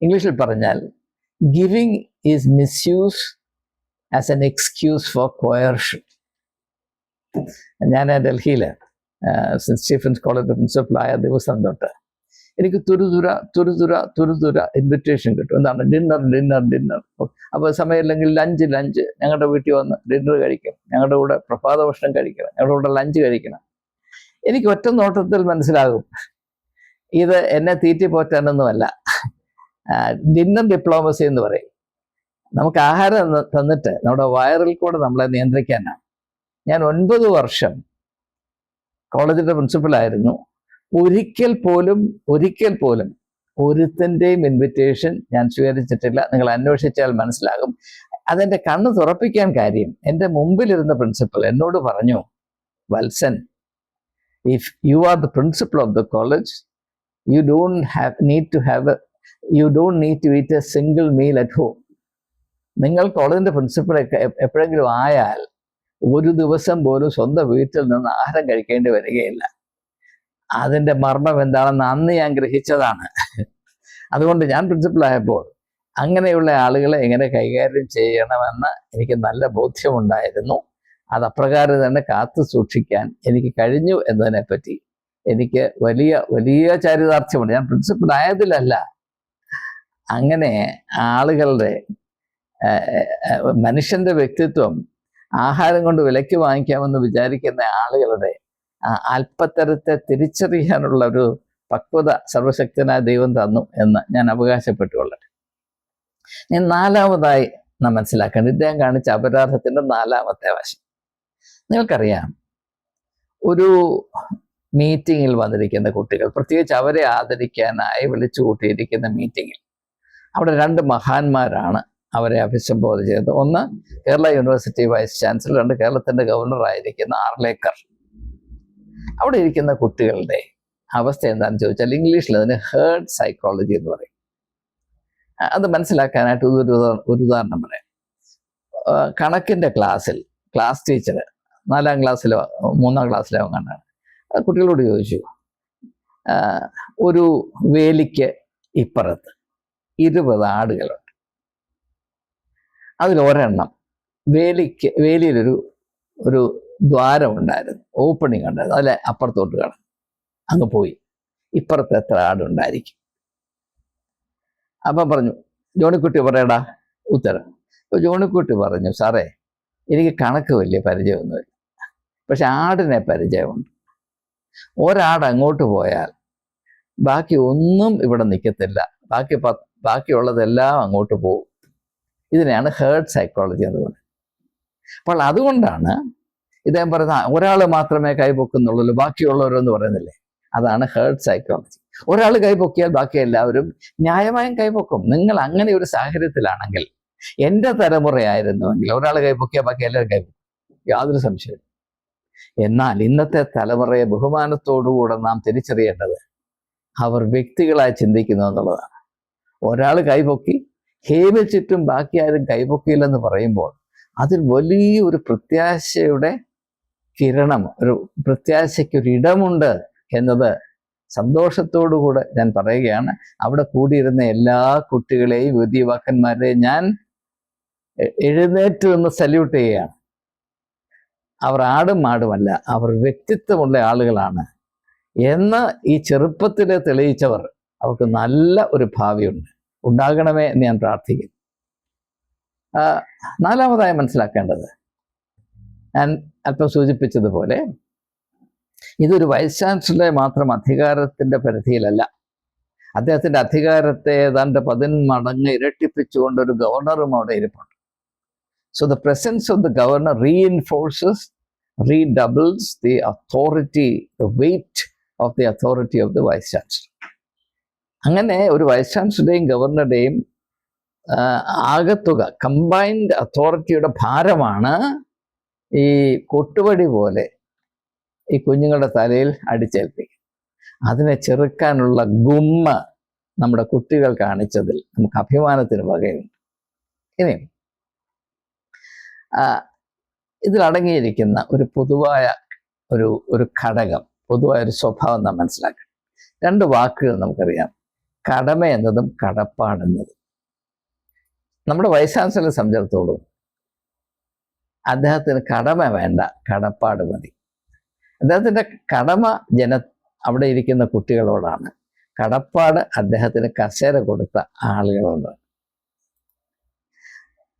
ഇംഗ്ലീഷിൽ പറഞ്ഞാൽ giving is misuse as an excuse for coercion. ഞാൻ ഡൽഹിയിൽ സെന്റ് സ്റ്റീഫൻസ് കോളേജ് പ്രിൻസിപ്പളായ ദിവസം തൊട്ട് എനിക്ക് തുരുതുര ഇൻവിറ്റേഷൻ കിട്ടും. എന്താണ്? ഡിന്നർ. അപ്പോൾ സമയമില്ലെങ്കിൽ ലഞ്ച് ഞങ്ങളുടെ വീട്ടിൽ വന്ന് ഡിന്നർ കഴിക്കണം, ഞങ്ങളുടെ കൂടെ പ്രഭാത ഭക്ഷണം കഴിക്കണം, ഞങ്ങളുടെ കൂടെ ലഞ്ച് കഴിക്കണം. എനിക്ക് ഒറ്റ നോട്ടത്തിൽ മനസ്സിലാകും ഇത് എന്നെ തീറ്റി പോറ്റാനൊന്നുമല്ല, ഡിന്നർ ഡിപ്ലോമസി എന്ന് പറയും. നമുക്ക് ആഹാരം തന്നിട്ട് നമ്മുടെ വയറിൽ കൂടെ നമ്മളെ നിയന്ത്രിക്കാനാണ്. ഞാൻ 9 വർഷം കോളേജിന്റെ പ്രിൻസിപ്പലായിരുന്നു. ഒരിക്കൽ പോലും ഒരുത്തിൻ്റെയും ഇൻവിറ്റേഷൻ ഞാൻ സ്വീകരിച്ചിട്ടില്ല. നിങ്ങൾ അന്വേഷിച്ചാൽ മനസ്സിലാകും. അതെൻ്റെ കണ്ണ് തുറപ്പിക്കാൻ കാര്യം, എൻ്റെ മുമ്പിലിരുന്ന പ്രിൻസിപ്പൽ എന്നോട് പറഞ്ഞു, Valsan, if you are the principal of the college, you don't need to eat a single meal at home. നിങ്ങൾ കോളേജിന്റെ പ്രിൻസിപ്പൽ എപ്പോഴെങ്കിലും ആയാൽ ഒരു ദിവസം പോലും സ്വന്തം വീട്ടിൽ നിന്ന് ആഹാരം കഴിക്കേണ്ടി വരികയില്ല. അതിൻ്റെ മർമ്മം എന്താണെന്ന് അന്ന് ഞാൻ ഗ്രഹിച്ചതാണ്. അതുകൊണ്ട് ഞാൻ പ്രിൻസിപ്പലായപ്പോൾ അങ്ങനെയുള്ള ആളുകളെ എങ്ങനെ കൈകാര്യം ചെയ്യണമെന്ന് എനിക്ക് നല്ല ബോധ്യമുണ്ടായിരുന്നു. അത് അപ്രകാരം തന്നെ കാത്തു സൂക്ഷിക്കാൻ എനിക്ക് കഴിഞ്ഞു എന്നതിനെപ്പറ്റി എനിക്ക് വലിയ ചാരിതാർത്ഥ്യമുണ്ട്. ഞാൻ പ്രിൻസിപ്പൽ ആയതിലല്ല, അങ്ങനെ ആളുകളുടെ മനുഷ്യന്റെ വ്യക്തിത്വം ആഹാരം കൊണ്ട് വിലയ്ക്ക് വാങ്ങിക്കാമെന്ന് വിചാരിക്കുന്ന ആളുകളുടെ അല്പത്തരത്തെ തിരിച്ചറിയാനുള്ള ഒരു പക്വത സർവശക്തനായ ദൈവം തന്നു എന്ന് ഞാൻ അവകാശപ്പെട്ടുകൊള്ളട്ടെ. ഞാൻ നാലാമതായി നാം മനസ്സിലാക്കേണ്ടത് ഇദ്ദേഹം കാണിച്ച അപരാധത്തിന്റെ നാലാമത്തെ വശം. നിങ്ങൾക്കറിയാം, ഒരു മീറ്റിങ്ങിൽ വന്നിരിക്കുന്ന കുട്ടികൾ, പ്രത്യേകിച്ച് അവരെ ആദരിക്കാനായി വിളിച്ചു കൂട്ടിയിരിക്കുന്ന മീറ്റിങ്ങിൽ അവിടെ 2 മഹാന്മാരാണ് അവരെ അഭിസംബോധന ചെയ്തത്. ഒന്ന് കേരള യൂണിവേഴ്സിറ്റി വൈസ് ചാൻസലർ, 2 കേരളത്തിൻ്റെ ഗവർണറായിരിക്കുന്ന ആർലേക്കർ. അവിടെ ഇരിക്കുന്ന കുട്ടികളുടെ അവസ്ഥ എന്താണെന്ന് ചോദിച്ചാൽ ഇംഗ്ലീഷിൽ അതിന് ഹേർഡ് സൈക്കോളജി എന്ന് പറയും. അത് മനസ്സിലാക്കാനായിട്ട് ഒരു ഉദാഹരണം പറയാം. കണക്കിൻ്റെ ക്ലാസ്സിൽ ക്ലാസ് ടീച്ചർ 4ാം ക്ലാസ്സിലോ 3ാം ക്ലാസ്സിലോ കണ്ടാണ് കുട്ടികളോട് ചോദിച്ചു, ഒരു വേലിക്ക് ഇപ്പുറത്ത് 20 ആടുകളുണ്ട്. അതിലൊരെണ്ണം വേലിയിലൊരു ദ്വാരം ഉണ്ടായിരുന്നു, ഓപ്പണിംഗ് ഉണ്ടായിരുന്നു, അതിലെ അപ്പുറത്തോട്ട് കടന്നു അങ്ങ് പോയി. ഇപ്പുറത്ത് എത്ര ആടുണ്ടായിരിക്കും? അപ്പം പറഞ്ഞു, ജോണിക്കുട്ടി പറയടാ ഉത്തരം. അപ്പോൾ ജോണിക്കുട്ടി പറഞ്ഞു, സാറേ എനിക്ക് കണക്ക് വലിയ പരിചയമൊന്നുമില്ല, പക്ഷെ ആടിനെ പരിചയമുണ്ട്. ഒരാട് അങ്ങോട്ട് പോയാൽ ബാക്കി ഒന്നും ഇവിടെ നിൽക്കത്തില്ല, ബാക്കിയുള്ളതെല്ലാം അങ്ങോട്ട് പോകും. ഇതിനെയാണ് ഹേർഡ് സൈക്കോളജി എന്ന് പറയുന്നത്. അപ്പോൾ അതുകൊണ്ടാണ് ഇദ്ദേഹം പറയുന്നത് ഒരാൾ മാത്രമേ കൈപൊക്കുന്നുള്ളൂ, ബാക്കിയുള്ളവരെന്ന് പറയുന്നില്ലേ, അതാണ് ഹേർഡ് സൈക്കോളജി. ഒരാൾ കൈപൊക്കിയാൽ ബാക്കി എല്ലാവരും ന്യായമായും കൈപൊക്കും. നിങ്ങൾ അങ്ങനെ ഒരു സാഹചര്യത്തിലാണെങ്കിൽ, എൻ്റെ തലമുറയായിരുന്നുവെങ്കിൽ ഒരാൾ കൈപൊക്കിയാൽ ബാക്കി എല്ലാവരും കൈപൊക്കും, യാതൊരു സംശയവും. എന്നാൽ ഇന്നത്തെ തലമുറയെ ബഹുമാനത്തോടുകൂടെ നാം തിരിച്ചറിയേണ്ടത് അവർ വ്യക്തികളായി ചിന്തിക്കുന്നു എന്നുള്ളതാണ്. ഒരാൾ കൈപൊക്കി ഹേമിച്ചിട്ടും ബാക്കി ആരും കൈപൊക്കിയില്ലെന്ന് പറയുമ്പോൾ അതിൽ വലിയൊരു പ്രത്യാശയുടെ കിരണം, ഒരു പ്രത്യാശയ്ക്കൊരിടമുണ്ട് എന്നത് സന്തോഷത്തോടുകൂടെ ഞാൻ പറയുകയാണ്. അവിടെ കൂടിയിരുന്ന എല്ലാ കുട്ടികളെയും യുവതീവാക്കന്മാരെയും ഞാൻ എഴുന്നേറ്റ് നിന്ന് സല്യൂട്ട് ചെയ്യുകയാണ്. അവർ ആടും മാടുമല്ല, അവർ വ്യക്തിത്വമുള്ള ആളുകളാണ് എന്ന് ഈ ചെറുപ്പത്തിൽ തെളിയിച്ചവർ, അവർക്ക് നല്ല ഒരു ഭാവിയുണ്ട്, ഉണ്ടാകണമേ എന്ന് ഞാൻ പ്രാർത്ഥിക്കുന്നു. 4ാമതായി മനസ്സിലാക്കേണ്ടത്, ഞാൻ അല്പം സൂചിപ്പിച്ചതുപോലെ, ഇതൊരു വൈസ് ചാൻസലറെ മാത്രം അധികാരത്തിൻ്റെ പരിധിയിലല്ല. അദ്ദേഹത്തിൻ്റെ അധികാരത്തെ ഏതാണ്ട് 10 മടങ്ങ് ഇരട്ടിപ്പിച്ചുകൊണ്ട് ഒരു ഗവർണറും അവിടെ ഇരിപ്പുണ്ട്. So the presence of the governor redoubles the authority, the weight of the authority of the vice chancellor. അങ്ങനെ ഒരു വൈസ് ചാൻസലറുടെയും ഗവർണറുടെയും ആകത്തുക, കമ്പൈൻഡ് അതോറിറ്റിയുടെ ഭാരമാണ് ഈ കൊട്ടുവടി പോലെ ഈ കുഞ്ഞുങ്ങളുടെ തലയിൽ അടിച്ചേൽപ്പിക്കും. അതിനെ ചെറുക്കാനുള്ള ഗുമ്മ നമ്മുടെ കുട്ടികൾ കാണിച്ചതിൽ നമുക്ക് അഭിമാനത്തിന് വകയുണ്ട്. ഇനി ഇതിലടങ്ങിയിരിക്കുന്ന ഒരു പൊതുവായ ഒരു ഘടകം, പൊതുവായ ഒരു സ്വഭാവം നാം മനസ്സിലാക്കണം. 2 വാക്കുകൾ നമുക്കറിയാം, കടമ എന്നതും കടപ്പാടെന്നതും. നമ്മുടെ വൈസ് ചാൻസലറെ സംബന്ധിച്ചിടത്തോളം അദ്ദേഹത്തിന് കടമ വേണ്ട, കടപ്പാട് മതി. അദ്ദേഹത്തിൻ്റെ കടമ അവിടെ ഇരിക്കുന്ന കുട്ടികളോടാണ്, കടപ്പാട് അദ്ദേഹത്തിന് കസേര കൊടുത്ത ആളുകളോടാണ്.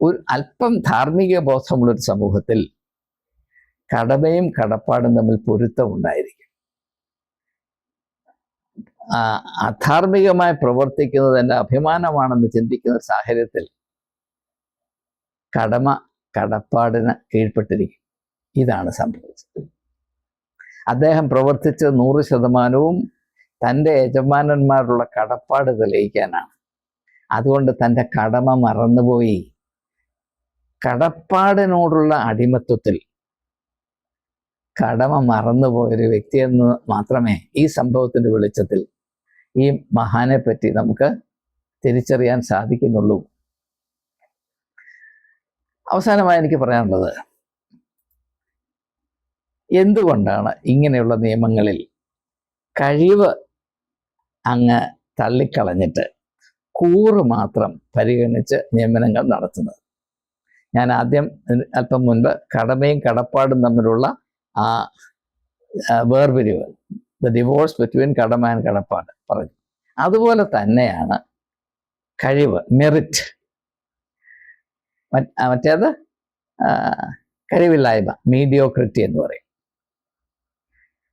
ഒരു അല്പം ധാർമ്മിക ബോധമുള്ളൊരു സമൂഹത്തിൽ കടമയും കടപ്പാടും തമ്മിൽ പൊരുത്തമുണ്ടായിരിക്കും. അധാർമികമായി പ്രവർത്തിക്കുന്നത് എൻ്റെ അഭിമാനമാണെന്ന് ചിന്തിക്കുന്ന സാഹചര്യത്തിൽ കടമ കടപ്പാടിന് കീഴ്പ്പെട്ടിരിക്കും. ഇതാണ് സംഭവിച്ചത്. അദ്ദേഹം പ്രവർത്തിച്ച് 100% തൻ്റെ യജമാനന്മാരുള്ള കടപ്പാട് തെളിയിക്കാനാണ്. അതുകൊണ്ട് തൻ്റെ കടമ മറന്നുപോയി. കടപ്പാടിനോടുള്ള അടിമത്വത്തിൽ കടമ മറന്നുപോയൊരു വ്യക്തിയെന്ന് മാത്രമേ ഈ സംഭവത്തിൻ്റെ വെളിച്ചത്തിൽ ഈ മഹാനെ പറ്റി നമുക്ക് തിരിച്ചറിയാൻ സാധിക്കുന്നുള്ളൂ. അവസാനമായി എനിക്ക് പറയാനുള്ളത്, എന്തുകൊണ്ടാണ് ഇങ്ങനെയുള്ള നിയമങ്ങളിൽ കഴിവ് അങ്ങ് തള്ളിക്കളഞ്ഞിട്ട് കൂറ് മാത്രം പരിഗണിച്ച് നിയമനങ്ങൾ നടത്തുന്നത്? ഞാൻ ആദ്യം അല്പം മുൻപ് കടമയും കടപ്പാടും തമ്മിലുള്ള ആ വേർപിരിവ്, ദ ഡിവോഴ്സ് ബിറ്റ്വീൻ കടമ ആൻഡ് കടപ്പാട് പറഞ്ഞു. അതുപോലെ തന്നെയാണ് കഴിവ്, മെറിറ്റ്. മറ്റേത് കഴിവില്ലായ്മ, മീഡിയോക്രിറ്റി എന്ന് പറയും.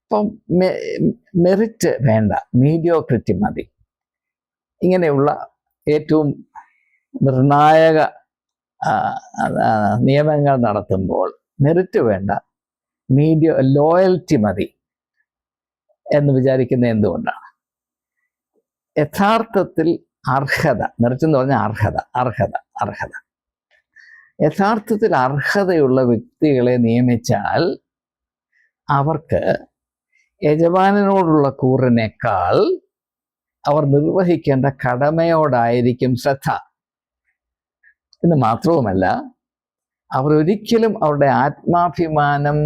അപ്പം മെറിറ്റ് വേണ്ട, മീഡിയോക്രിറ്റി മതി. ഇങ്ങനെയുള്ള ഏറ്റവും നിർണായക നിയമങ്ങൾ നടത്തുമ്പോൾ മെറിറ്റ് വേണ്ട, ലോയൽറ്റി മതി. എന്ന് വിചാരിക്കുന്നത് എന്തുകൊണ്ടാണ്? യഥാർത്ഥത്തിൽ അർഹത, മെറിറ്റ് എന്ന് പറഞ്ഞാൽ അർഹത യഥാർത്ഥത്തിൽ അർഹതയുള്ള വ്യക്തികളെ നിയമിച്ചാൽ അവർക്ക് യജമാനനോടുള്ള കൂറിനേക്കാൾ അവർ നിർവഹിക്കേണ്ട കടമയോടായിരിക്കും ശ്രദ്ധ. എന്ന് മാത്രവുമല്ല, അവർ ഒരിക്കലും അവരുടെ ആത്മാഭിമാനം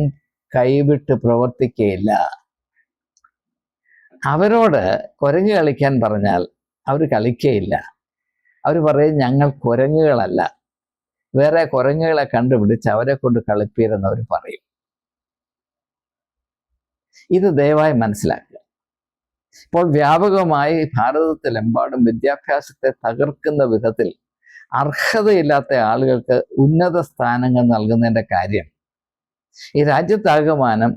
കൈവിട്ട് പ്രവർത്തിക്കുകയില്ല. അവരോട് കുരങ്ങ് കളിക്കാൻ പറഞ്ഞാൽ അവർ കളിക്കുകയില്ല. അവർ പറയും, ഞങ്ങൾ കുരങ്ങുകളല്ല, വേറെ കുരങ്ങുകളെ കണ്ടുപിടിച്ച് അവരെ കൊണ്ട് കളിപ്പീരെന്ന് അവർ പറയും. ഇത് ദയവായി മനസ്സിലാക്കുക. ഇപ്പോൾ വ്യാപകമായി ഭാരതത്തിലെമ്പാടും വിദ്യാഭ്യാസത്തെ തകർക്കുന്ന വിധത്തിൽ അർഹതയില്ലാത്ത ആളുകൾക്ക് ഉന്നത സ്ഥാനങ്ങൾ നൽകുന്നതിൻ്റെ കാര്യം, ഈ രാജ്യത്താകമാനം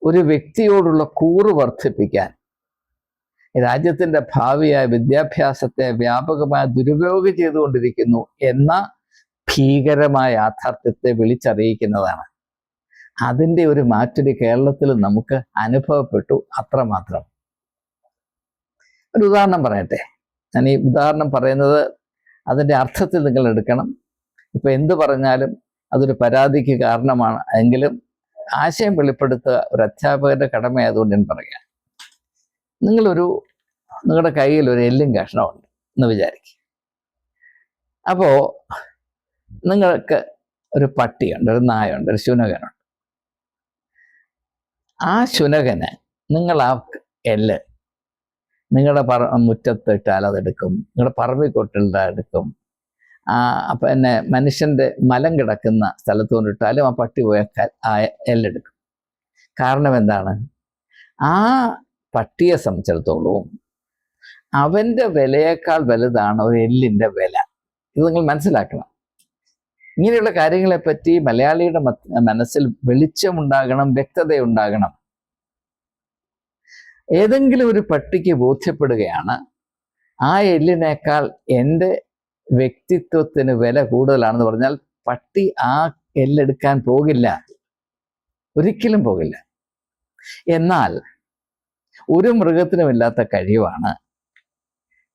ഒരു വ്യക്തിയോടുള്ള കൂറ് വർദ്ധിപ്പിക്കാൻ, രാജ്യത്തിൻ്റെ ഭാവിയായ വിദ്യാഭ്യാസത്തെ വ്യാപകമായി ദുരുപയോഗം ചെയ്തുകൊണ്ടിരിക്കുന്നു എന്ന ഭീകരമായ യാഥാർത്ഥ്യത്തെ വിളിച്ചറിയിക്കുന്നതാണ്. അതിൻ്റെ ഒരു മാറ്റൊരു കേരളത്തിൽ നമുക്ക് അനുഭവപ്പെട്ടു, അത്രമാത്രം. ഒരു ഉദാഹരണം പറയട്ടെ. ഞാൻ ഈ ഉദാഹരണം പറയുന്നത് അതിൻ്റെ അർത്ഥത്തിൽ നിങ്ങൾ എടുക്കണം. ഇപ്പം എന്ത് പറഞ്ഞാലും അതൊരു പരാതിക്ക് കാരണമാണ് എങ്കിലും ആശയം വെളിപ്പെടുത്തുക ഒരു അധ്യാപകരുടെ കടമയായതുകൊണ്ട് ഞാൻ പറയാം. നിങ്ങളുടെ കയ്യിൽ ഒരു എല്ലും കഷ്ണമുണ്ട് എന്ന് വിചാരിക്കും. അപ്പോൾ നിങ്ങൾക്ക് ഒരു പട്ടിയുണ്ട്, ഒരു നായുണ്ട്, ഒരു ശുനകനുണ്ട്. ആ ശുനകന് നിങ്ങൾ ആ എല്ല് നിങ്ങളുടെ മുറ്റത്തിട്ടാൽ അതെടുക്കും, നിങ്ങളുടെ പറമ്പിൽ കൊട്ടിട്ടാൽ എടുക്കും. പിന്നെ മനുഷ്യൻ്റെ മലം കിടക്കുന്ന സ്ഥലത്ത് കൊണ്ടിട്ടാലും ആ പട്ടി പോയാൽ ആ എല്ലെടുക്കും. കാരണം എന്താണ്? ആ പട്ടിയെ സംബന്ധിച്ചിടത്തോളം അവൻ്റെ വിലയേക്കാൾ വലുതാണ് ഒരു എല്ലിൻ്റെ വില. ഇത് നിങ്ങൾ മനസ്സിലാക്കണം. ഇങ്ങനെയുള്ള കാര്യങ്ങളെപ്പറ്റി മലയാളിയുടെ മനസ്സിൽ വെളിച്ചമുണ്ടാകണം, വ്യക്തതയുണ്ടാകണം. ഏതെങ്കിലും ഒരു പട്ടിക്ക് ബോധ്യപ്പെടുകയാണ് ആ എല്ലിനേക്കാൾ എൻ്റെ വ്യക്തിത്വത്തിന് വില കൂടുതലാണെന്ന് പറഞ്ഞാൽ പട്ടി ആ എല്ലെടുക്കാൻ പോകില്ല, ഒരിക്കലും പോകില്ല. എന്നാൽ ഒരു മൃഗത്തിനുമില്ലാത്ത കഴിവാണ്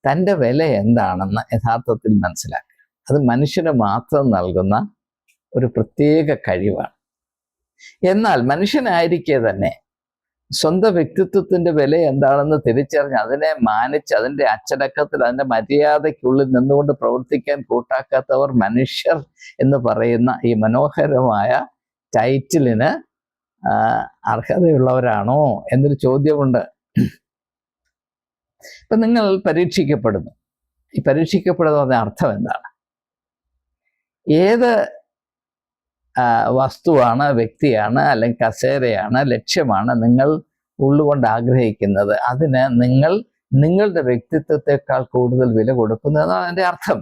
തൻ്റെ വില എന്താണെന്ന് യഥാർത്ഥത്തിൽ മനസ്സിലാക്കുക. അത് മനുഷ്യന് മാത്രം നൽകുന്ന ഒരു പ്രത്യേക കഴിവാണ്. എന്നാൽ മനുഷ്യനായിരിക്കെ തന്നെ സ്വന്തം വ്യക്തിത്വത്തിൻ്റെ വില എന്താണെന്ന് തിരിച്ചറിഞ്ഞ് അതിനെ മാനിച്ച് അതിൻ്റെ അച്ചടക്കത്തിൽ അതിൻ്റെ മര്യാദയ്ക്കുള്ളിൽ നിന്നുകൊണ്ട് പ്രവർത്തിക്കാൻ കൂട്ടാക്കാത്തവർ മനുഷ്യർ എന്ന് പറയുന്ന ഈ മനോഹരമായ ടൈറ്റിലിന് അർഹതയുള്ളവരാണോ എന്നൊരു ചോദ്യമുണ്ട്. ഇപ്പം നിങ്ങൾ പരീക്ഷിക്കപ്പെടുന്നു. ഈ പരീക്ഷിക്കപ്പെടുന്നതിൻ്റെ അർത്ഥം എന്താണ്? ഏത് വസ്തുവാണ്, വ്യക്തിയാണ്, അല്ലെങ്കിൽ കസേരയാണ്, ലക്ഷ്യമാണ് നിങ്ങൾ ഉള്ളുകൊണ്ട് ആഗ്രഹിക്കുന്നത്, അതിന് നിങ്ങൾ നിങ്ങളുടെ വ്യക്തിത്വത്തെക്കാൾ കൂടുതൽ വില കൊടുക്കുന്നതാണ് അതിൻ്റെ അർത്ഥം.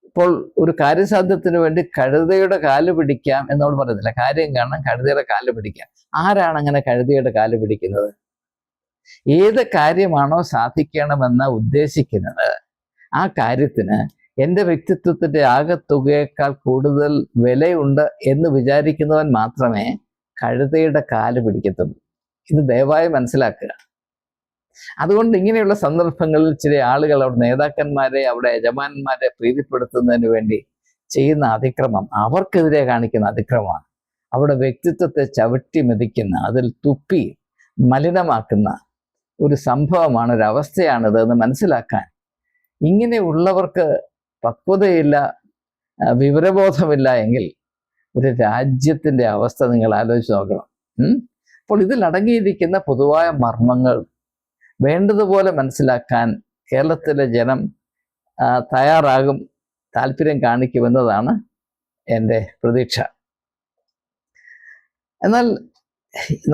ഇപ്പോൾ ഒരു കാര്യസാധ്യത്തിന് വേണ്ടി കഴുതയുടെ കാല് പിടിക്കാം എന്നോട് പറയുന്നില്ല. കാര്യം കാണാൻ കഴുതയുടെ കാല് പിടിക്കാം. ആരാണ് അങ്ങനെ കഴുതയുടെ കാല് പിടിക്കുന്നത്? ഏത് കാര്യമാണോ സാധിക്കണമെന്ന് ഉദ്ദേശിക്കുന്നത് ആ കാര്യത്തിന് എൻ്റെ വ്യക്തിത്വത്തിൻ്റെ ആകെത്തുകയേക്കാൾ കൂടുതൽ വിലയുണ്ട് എന്ന് വിചാരിക്കുന്നവൻ മാത്രമേ കഴുതയുടെ കാല് പിടിക്കത്തുള്ളൂ. ഇത് ദയവായി മനസ്സിലാക്കുക. അതുകൊണ്ട് ഇങ്ങനെയുള്ള സന്ദർഭങ്ങളിൽ ചില ആളുകൾ അവിടെ നേതാക്കന്മാരെ, അവിടെ യജമാനന്മാരെ പ്രീതിപ്പെടുത്തുന്നതിന് വേണ്ടി ചെയ്യുന്ന അതിക്രമം അവർക്കെതിരെ കാണിക്കുന്ന അതിക്രമമാണ്. അവിടെ വ്യക്തിത്വത്തെ ചവിട്ടി മെതിക്കുന്ന, അതിൽ തുപ്പി മലിനമാക്കുന്ന ഒരു സംഭവമാണ്, ഒരവസ്ഥയാണിത് എന്ന് മനസ്സിലാക്കാൻ ഇങ്ങനെയുള്ളവർക്ക് പക്വതയില്ല, വിവരബോധമില്ല എങ്കിൽ ഒരു രാജ്യത്തിൻ്റെ അവസ്ഥ നിങ്ങൾ ആലോചിച്ച് നോക്കണം. അപ്പോൾ ഇതിൽ അടങ്ങിയിരിക്കുന്ന പൊതുവായ മർമ്മങ്ങൾ വേണ്ടതുപോലെ മനസ്സിലാക്കാൻ കേരളത്തിലെ ജനം തയ്യാറാകും, താല്പര്യം കാണിക്കുമെന്നതാണ് എൻ്റെ പ്രതീക്ഷ. എന്നാൽ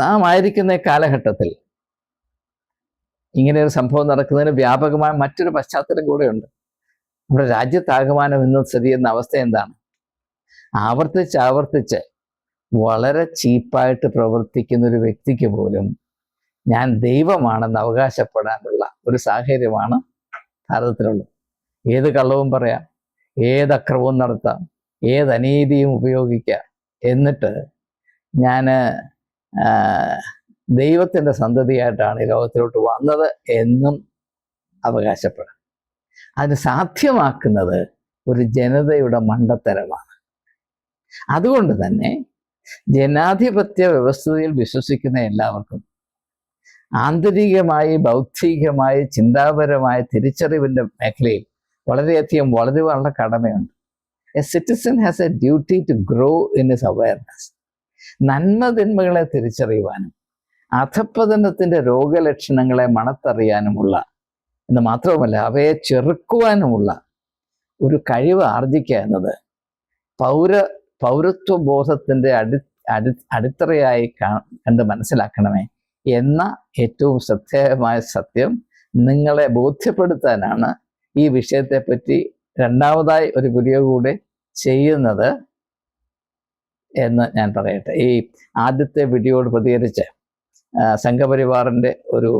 നാം ആയിരിക്കുന്ന കാലഘട്ടത്തിൽ ഇങ്ങനെ ഒരു സംഭവം നടക്കുന്നതിന് വ്യാപകമായ മറ്റൊരു പശ്ചാത്തലം കൂടെയുണ്ട്. നമ്മുടെ രാജ്യത്താകമാനം ഇന്ന് സ്ഥിതി ചെയ്യുന്ന അവസ്ഥ എന്താണ്? ആവർത്തിച്ച് വളരെ ചീപ്പായിട്ട് പ്രവർത്തിക്കുന്ന ഒരു വ്യക്തിക്ക് പോലും ഞാൻ ദൈവമാണെന്ന് അവകാശപ്പെടാനുള്ള ഒരു സാഹചര്യമാണ് ഭാരതത്തിലുള്ളത്. ഏത് കള്ളവും പറയാം, ഏത് അക്രമവും നടത്താം, ഏത് അനീതിയും ഉപയോഗിക്കാം. എന്നിട്ട് ഞാൻ ദൈവത്തിൻ്റെ സന്തതിയായിട്ടാണ് ഈ ലോകത്തിലോട്ട് വന്നത് എന്നും അവകാശപ്പെടും. അതിന് സാധ്യമാക്കുന്നത് ഒരു ജനതയുടെ മണ്ടത്തരമാണ്. അതുകൊണ്ട് തന്നെ ജനാധിപത്യ വ്യവസ്ഥയിൽ വിശ്വസിക്കുന്ന എല്ലാവർക്കും ആന്തരികമായി, ബൗദ്ധികമായി, ചിന്താപരമായ തിരിച്ചറിവിൻ്റെ മേഖലയിൽ വളരെയധികം വളരുവാനുള്ള കടമയുണ്ട്. A citizen has a duty to grow in his awareness. നന്മതിന്മകളെ തിരിച്ചറിയുവാനും അധപ്പതനത്തിൻ്റെ രോഗലക്ഷണങ്ങളെ മണത്തറിയാനുമുള്ള എന്ന് മാത്രവുമല്ല അവയെ ചെറുക്കുവാനുമുള്ള ഒരു കഴിവ് ആർജിക്കുക എന്നത് പൗരത്വ ബോധത്തിൻ്റെ അടിത്തറയായി കണ്ട് മനസ്സിലാക്കണമേ എന്ന ഏറ്റവും ശ്രദ്ധേയമായ സത്യം നിങ്ങളെ ബോധ്യപ്പെടുത്താനാണ് ഈ വിഷയത്തെപ്പറ്റി രണ്ടാമതായി ഒരു വീഡിയോ കൂടെ ചെയ്യുന്നത് എന്ന് ഞാൻ പറയട്ടെ. ഈ ആദ്യത്തെ വീഡിയോയോട് പ്രതികരിച്ച് സംഘപരിവാറിൻ്റെ ഒരു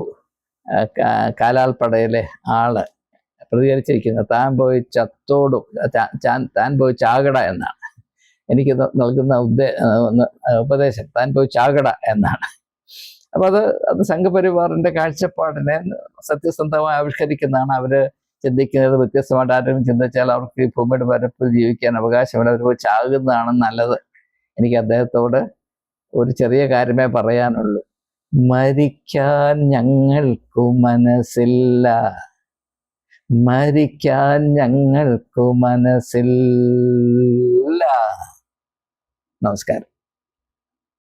കാലാൾപ്പടയിലെ ആള് പ്രതികരിച്ചിരിക്കുന്നത് താൻ പോയി ചത്തോടും താൻ പോയി ചാകട എന്നാണ്. എനിക്ക് നൽകുന്ന ഉപദേശം താൻ പോയി ചാകട എന്നാണ്. അപ്പം അത് സംഘപരിവാറിൻ്റെ കാഴ്ചപ്പാടിനെ സത്യസന്ധമായി ആവിഷ്കരിക്കുന്നതാണ്. അവര് ചിന്തിക്കുന്നത് വ്യത്യസ്തമായിട്ട് ആരെങ്കിലും ചിന്തിച്ചാൽ അവർക്ക് ഈ ഭൂമിയുടെ പരപ്പിൽ ജീവിക്കാൻ അവകാശമില്ല, അവർ പോയി ചാകുന്നതാണ് നല്ലത്. എനിക്ക് അദ്ദേഹത്തോട് ഒരു ചെറിയ കാര്യമേ പറയാനുള്ളൂ. മരിക്കാൻ ഞങ്ങൾക്കു മനസ്സില്ല, മരിക്കാൻ ഞങ്ങൾക്കു മനസ്സില്ല. നമസ്കാരം.